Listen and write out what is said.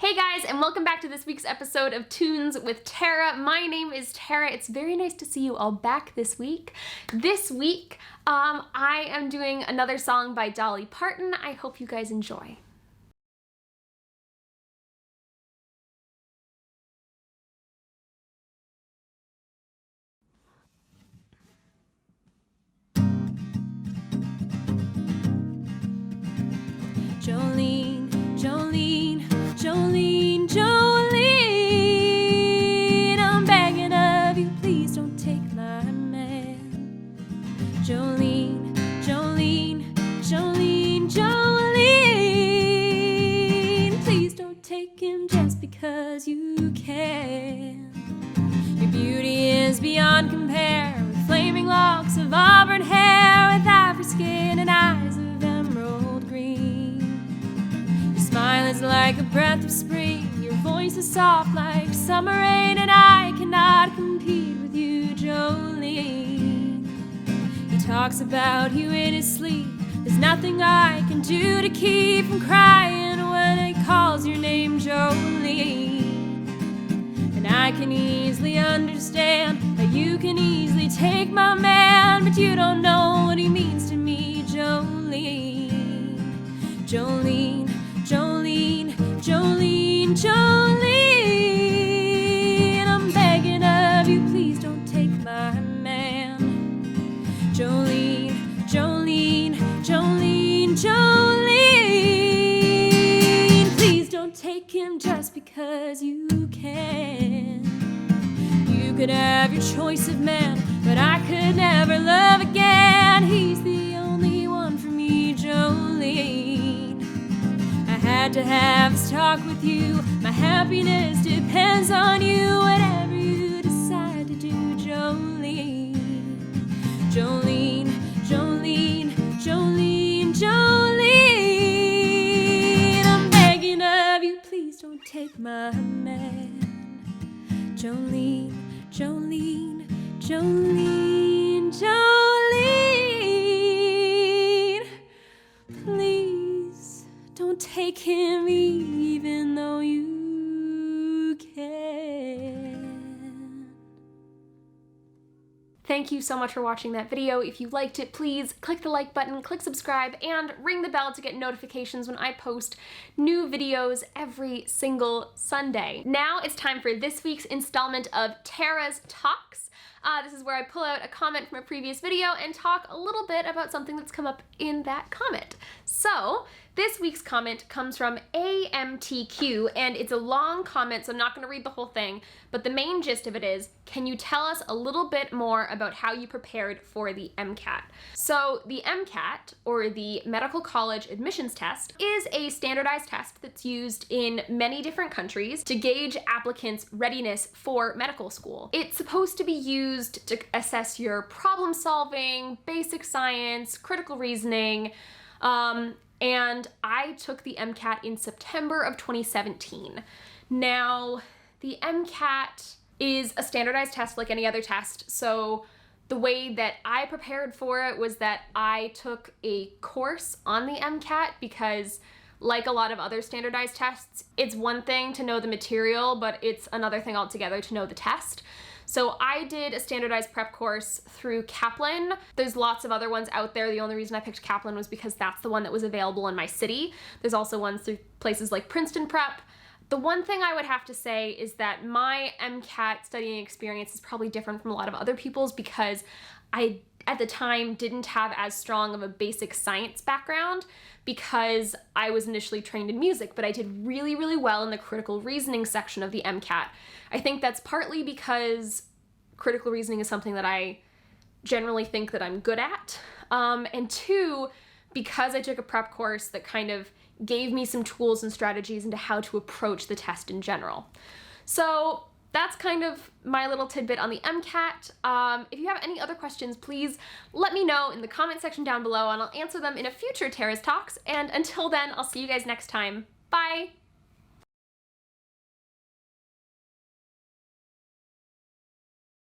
Hey guys, and welcome back to this week's episode of Tunes with Tara. My name is Tara. It's very nice to see you all back this week. This week, I am doing another song by Dolly Parton. I hope you guys enjoy. Jolene, Jolene, Jolene, Jolene, I'm begging of you, please don't take my man. Jolene, Jolene, Jolene, Jolene, please don't take him just because you can. Your beauty is beyond compare, with flaming locks of auburn hair, with ivory skin and eyes of emerald green. Smile is like a breath of spring, your voice is soft like summer rain, and I cannot compete with you, Jolene. He talks about you in his sleep, there's nothing I can do to keep from crying when he calls your name, Jolene. And I can easily understand how you can easily take my man, but you don't know what he means to me, Jolene. Jolene, Jolene, Jolene, Jolene, I'm begging of you, please don't take my man. Jolene, Jolene, Jolene, Jolene, please don't take him just because you can. You could have your choice of man, but I could never love again. He's the only one for me, Jolene. I had to have this talk with you. My happiness depends on you. Whatever you decide to do, Jolene. Jolene, Jolene, Jolene, Jolene, I'm begging of you, please don't take my man. Jolene, Jolene, Jolene, Jolene, please don't take him even though you can. Thank you so much for watching that video. If you liked it, please click the like button, click subscribe, and ring the bell to get notifications when I post new videos every single Sunday. Now it's time for this week's installment of Tara's Talks. This is where I pull out a comment from a previous video and talk a little bit about something that's come up in that comment. So this week's comment comes from AMTQ, and it's a long comment, so I'm not going to read the whole thing, but the main gist of it is, can you tell us a little bit more about how you prepared for the MCAT? So the MCAT, or the Medical College Admissions Test, is a standardized test that's used in many different countries to gauge applicants' readiness for medical school. It's supposed to be used to assess your problem solving, basic science, critical reasoning, and I took the MCAT in September of 2017. Now, the MCAT is a standardized test like any other test, so the way that I prepared for it was that I took a course on the MCAT because, like a lot of other standardized tests, it's one thing to know the material, but it's another thing altogether to know the test. So I did a standardized prep course through Kaplan. There's lots of other ones out there. The only reason I picked Kaplan was because that's the one that was available in my city. There's also ones through places like Princeton Prep. The one thing I would have to say is that my MCAT studying experience is probably different from a lot of other people's because I, at the time, didn't have as strong of a basic science background because I was initially trained in music, but I did really, really well in the critical reasoning section of the MCAT. I think that's partly because critical reasoning is something that I generally think that I'm good at, and two, because I took a prep course that kind of gave me some tools and strategies into how to approach the test in general. So that's kind of my little tidbit on the MCAT. If you have any other questions, please let me know in the comment section down below and I'll answer them in a future Tara's Talks. And until then, I'll see you guys next time. Bye!